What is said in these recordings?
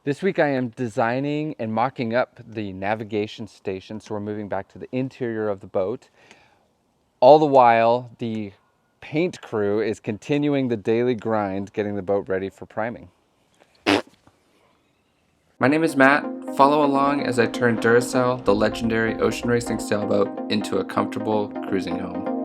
This week I am designing and mocking up the navigation station, so we're moving back to the interior of the boat. All the while, the paint crew is continuing the daily grind, getting the boat ready for priming. My name is Matt. Follow along as I turn Duracell, the legendary ocean racing sailboat, into a comfortable cruising home.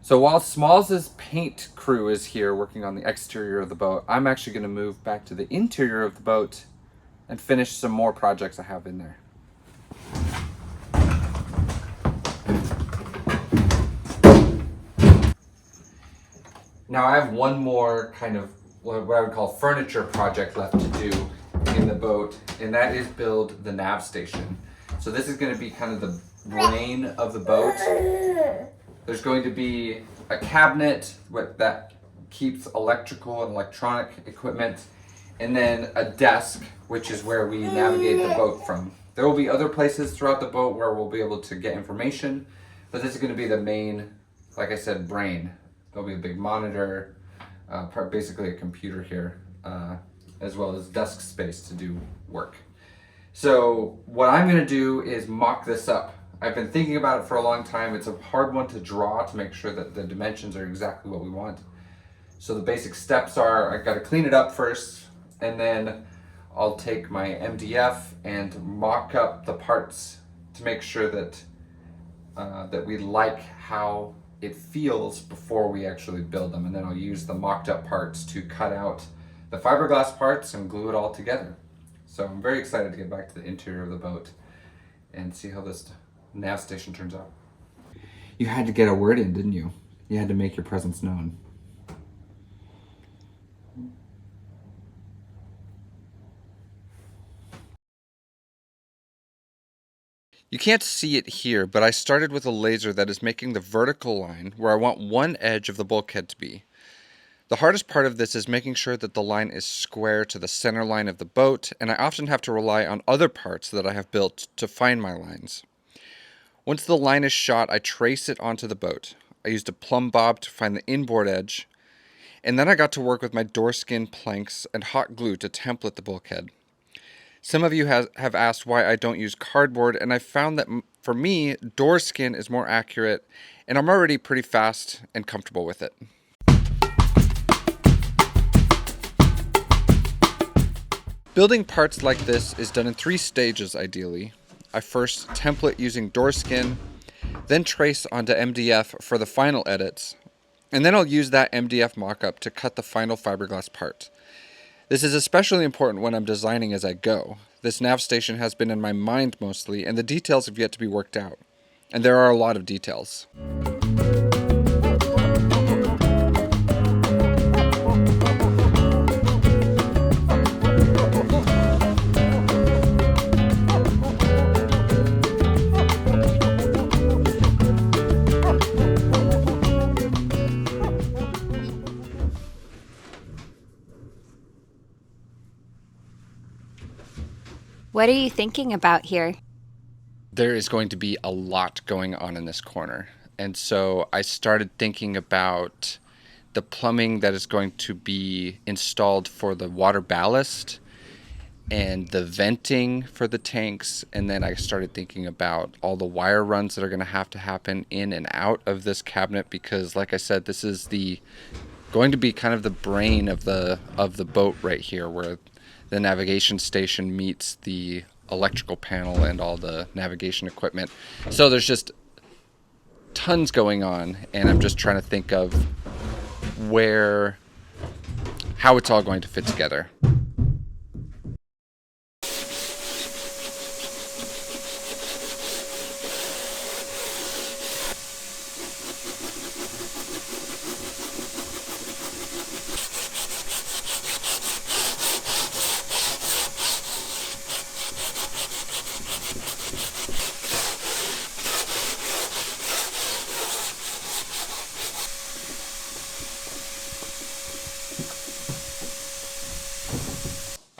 So while Smalls' paint crew is here working on the exterior of the boat, I'm actually going to move back to the interior of the boat and finish some more projects I have in there. Now I have one more kind of what I would call furniture project left to do in the boat, and that is build the nav station. So this is going to be kind of the brain of the boat. There's going to be a cabinet that keeps electrical and electronic equipment, and then a desk, which is where we navigate the boat from. There will be other places throughout the boat where we'll be able to get information, but this is going to be the main, like I said, brain. There'll be a big monitor, basically a computer here, as well as desk space to do work. So what I'm going to do is mock this up. I've been thinking about it for a long time. It's a hard one to draw to make sure that the dimensions are exactly what we want. So the basic steps are, I've got to clean it up first, and then I'll take my MDF and mock up the parts to make sure that that we like how it feels before we actually build them. And then I'll use the mocked up parts to cut out the fiberglass parts and glue it all together. So I'm very excited to get back to the interior of the boat and see how this nav station turns out. You had to get a word in, didn't you? You had to make your presence known. You can't see it here, but I started with a laser that is making the vertical line where I want one edge of the bulkhead to be. The hardest part of this is making sure that the line is square to the center line of the boat, and I often have to rely on other parts that I have built to find my lines. Once the line is shot, I trace it onto the boat. I used a plumb bob to find the inboard edge, and then I got to work with my door skin planks and hot glue to template the bulkhead. Some of you have asked why I don't use cardboard, and I found that for me, door skin is more accurate, and I'm already pretty fast and comfortable with it. Building parts like this is done in 3 stages ideally. I first template using door skin, then trace onto MDF for the final edits, and then I'll use that MDF mock-up to cut the final fiberglass part. This is especially important when I'm designing as I go. This nav station has been in my mind mostly, and the details have yet to be worked out. And there are a lot of details. What are you thinking about here? There is going to be a lot going on in this corner. And so I started thinking about the plumbing that is going to be installed for the water ballast and the venting for the tanks. And then I started thinking about all the wire runs that are going to happen in and out of this cabinet, because like I said, this is going to be kind of the brain of the boat right here, where the navigation station meets the electrical panel and all the navigation equipment. So there's just tons going on, and I'm just trying to think of how it's all going to fit together.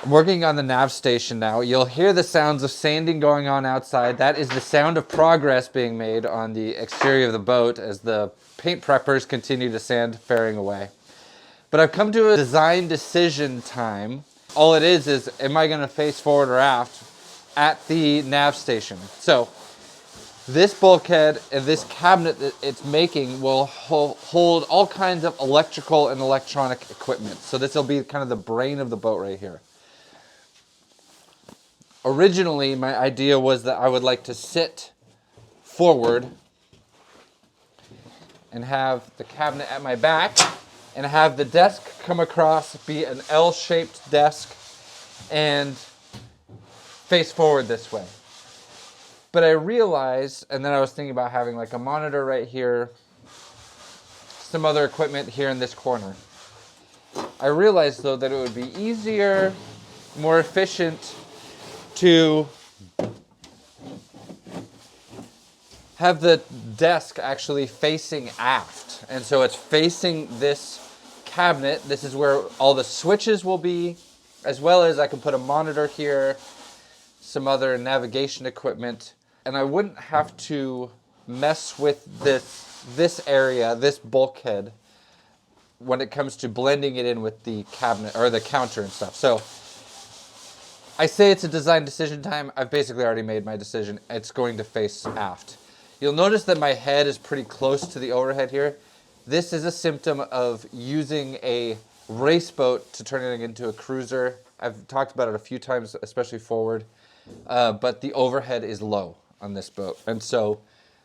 I'm working on the nav station now. You'll hear the sounds of sanding going on outside. That is the sound of progress being made on the exterior of the boat as the paint preppers continue to sand fairing away. But I've come to a design decision time. All it is am I gonna face forward or aft at the nav station? So this bulkhead and this cabinet that it's making will hold all kinds of electrical and electronic equipment. So this will be kind of the brain of the boat right here. Originally, my idea was that I would like to sit forward and have the cabinet at my back and have the desk come across, be an L-shaped desk, and face forward this way. But I realized, and then I was thinking about having like a monitor right here, some other equipment here in this corner. I realized though that it would be easier, more efficient to have the desk actually facing aft. And so it's facing this cabinet. This is where all the switches will be, as well as I can put a monitor here, some other navigation equipment, and I wouldn't have to mess with this area, this bulkhead, when it comes to blending it in with the cabinet or the counter and stuff. So I say it's a design decision time. I've basically already made my decision. It's going to face aft. You'll notice that my head is pretty close to the overhead here. This is a symptom of using a race boat to turn it into a cruiser. I've talked about it a few times, especially forward, but the overhead is low on this boat. And so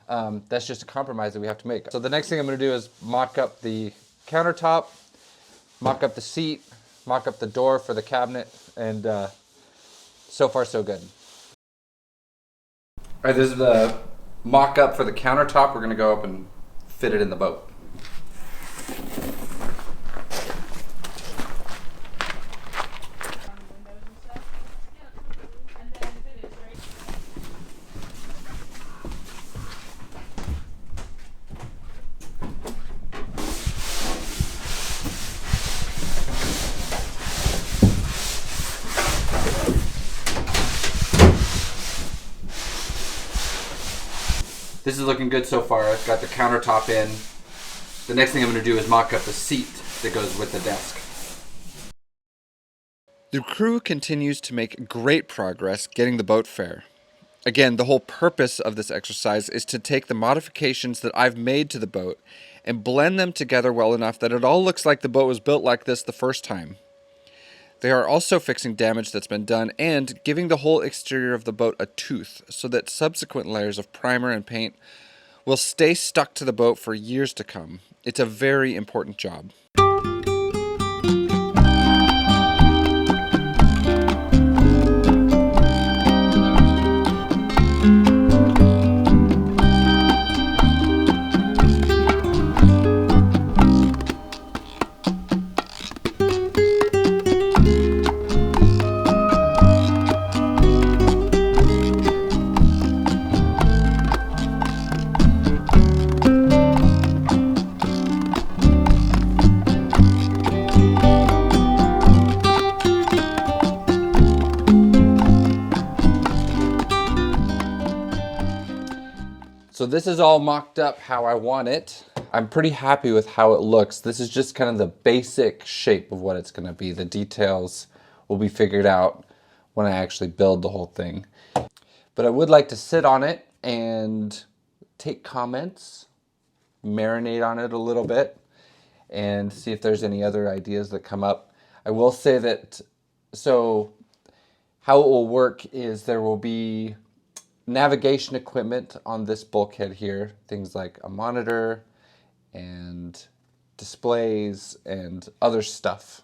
that's just a compromise that we have to make. So the next thing I'm gonna do is mock up the countertop, mock up the seat, mock up the door for the cabinet, and so far so good. All right, this is the mock-up for the countertop. We're gonna go up and fit it in the boat. This is looking good so far. I've got the countertop in. The next thing I'm going to do is mock up the seat that goes with the desk. The crew continues to make great progress getting the boat fair. Again, the whole purpose of this exercise is to take the modifications that I've made to the boat and blend them together well enough that it all looks like the boat was built like this the first time. They are also fixing damage that's been done and giving the whole exterior of the boat a tooth so that subsequent layers of primer and paint will stay stuck to the boat for years to come. It's a very important job. So this is all mocked up how I want it. I'm pretty happy with how it looks. This is just kind of the basic shape of what it's going to be. The details will be figured out when I actually build the whole thing. But I would like to sit on it and take comments, marinate on it a little bit, and see if there's any other ideas that come up. I will say that, so how it will work is there will be navigation equipment on this bulkhead here, things like a monitor and displays and other stuff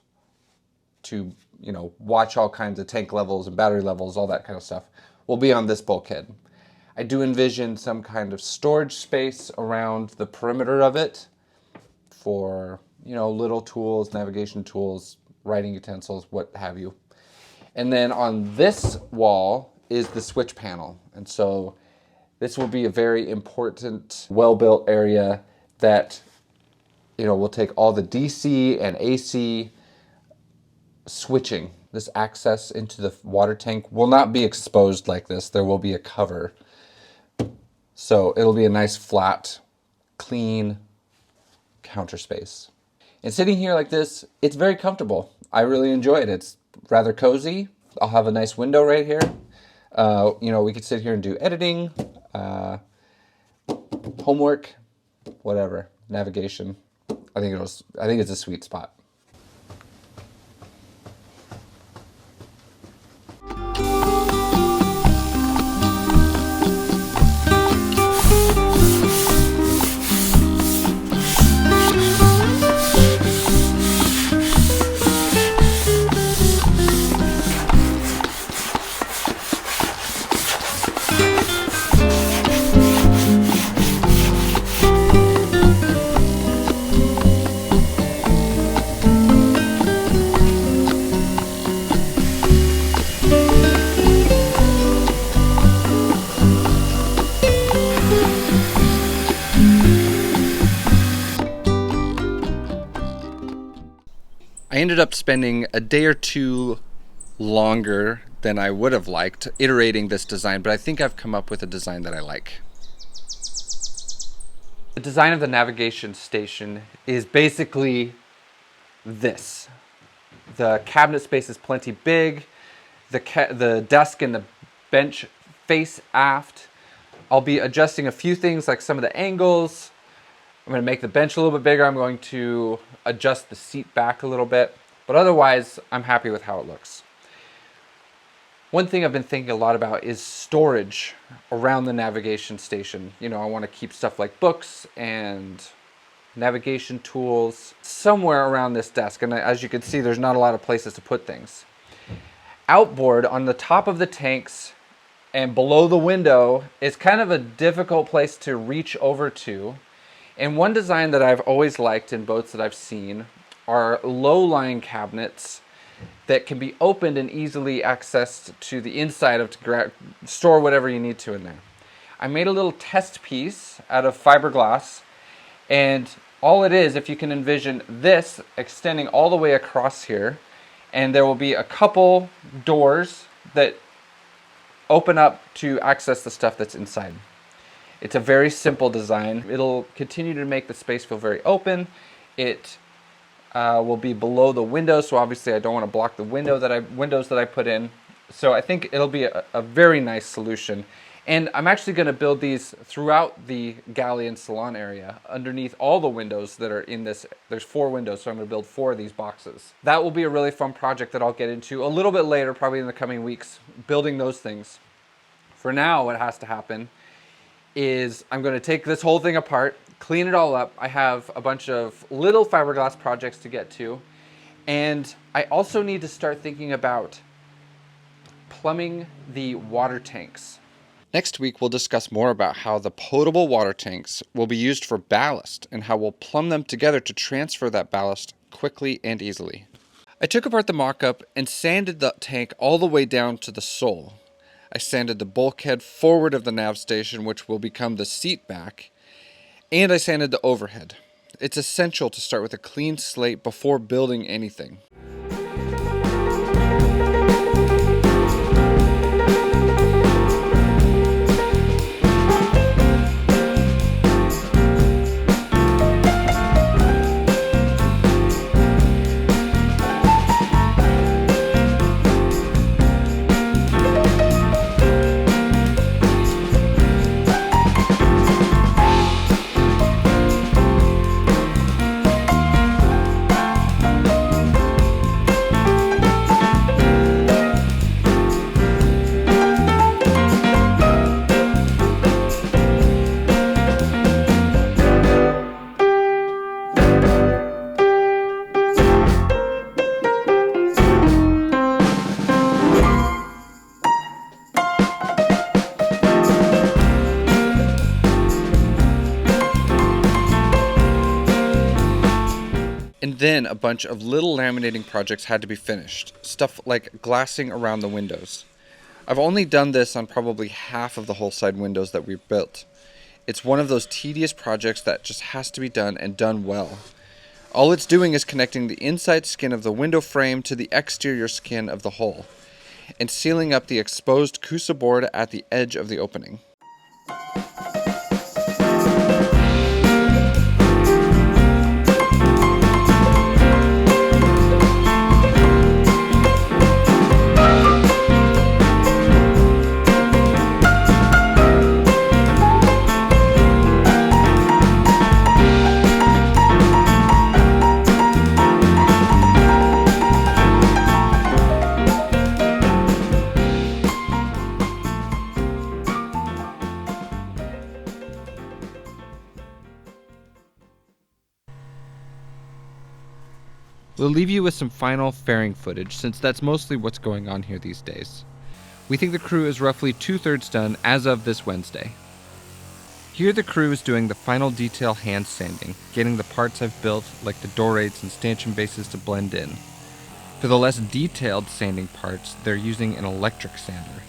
to, you know, watch all kinds of tank levels and battery levels, all that kind of stuff will be on this bulkhead. I do envision some kind of storage space around the perimeter of it for, you know, little tools, navigation tools, writing utensils, what have you. And then on this wall is the switch panel. And so this will be a very important, well-built area that, you know, will take all the DC and AC switching. This access into the water tank will not be exposed like this. There will be a cover. So it'll be a nice, flat, clean counter space. And sitting here like this, it's very comfortable. I really enjoy it. It's rather cozy. I'll have a nice window right here. We could sit here and do editing, homework, whatever, navigation. I think it's a sweet spot. I ended up spending a day or two longer than I would have liked iterating this design, but I think I've come up with a design that I like. The design of the navigation station is basically this. The cabinet space is plenty big. The desk and the bench face aft. I'll be adjusting a few things like some of the angles. I'm going to make the bench a little bit bigger. I'm going to adjust the seat back a little bit. But otherwise, I'm happy with how it looks. One thing I've been thinking a lot about is storage around the navigation station. I want to keep stuff like books and navigation tools somewhere around this desk. And as you can see, there's not a lot of places to put things. Outboard on the top of the tanks and below the window is kind of a difficult place to reach over to. And one design that I've always liked in boats that I've seen are low-lying cabinets that can be opened and easily accessed to the inside to store whatever you need to in there. I made a little test piece out of fiberglass, and all it is, if you can envision this extending all the way across here, and there will be a couple doors that open up to access the stuff that's inside. It's a very simple design. It'll continue to make the space feel very open. It will be below the window, so obviously I don't want to block the windows that I put in. So I think it'll be a very nice solution. And I'm actually going to build these throughout the galley and salon area, underneath all the windows that are in this. There's 4 windows, so I'm going to build 4 of these boxes. That will be a really fun project that I'll get into a little bit later, probably in the coming weeks, building those things. For now, what has to happen is I'm going to take this whole thing apart, clean it all up. I have a bunch of little fiberglass projects to get to, and I also need to start thinking about plumbing the water tanks. Next week, we'll discuss more about how the potable water tanks will be used for ballast and how we'll plumb them together to transfer that ballast quickly and easily. I took apart the mock-up and sanded the tank all the way down to the sole. I sanded the bulkhead forward of the nav station, which will become the seat back, and I sanded the overhead. It's essential to start with a clean slate before building anything. And then a bunch of little laminating projects had to be finished. Stuff like glassing around the windows. I've only done this on probably half of the whole side windows that we've built. It's one of those tedious projects that just has to be done and done well. All it's doing is connecting the inside skin of the window frame to the exterior skin of the hull, and sealing up the exposed Cusa board at the edge of the opening. We'll leave you with some final fairing footage, since that's mostly what's going on here these days. We think the crew is roughly 2/3 done as of this Wednesday. Here the crew is doing the final detail hand sanding, getting the parts I've built, like the door rails and stanchion bases, to blend in. For the less detailed sanding parts, they're using an electric sander.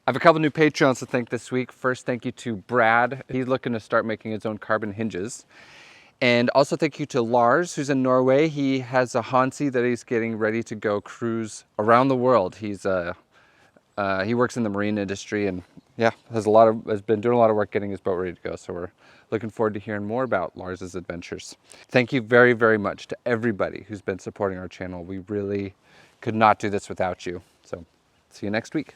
I have a couple new Patreons to thank this week. First, thank you to Brad. He's looking to start making his own carbon hinges. And also thank you to Lars, who's in Norway. He has a Hansi that he's getting ready to go cruise around the world. He works in the marine industry and has been doing a lot of work getting his boat ready to go. So we're looking forward to hearing more about Lars's adventures. Thank you very, very much to everybody who's been supporting our channel. We really could not do this without you. So see you next week.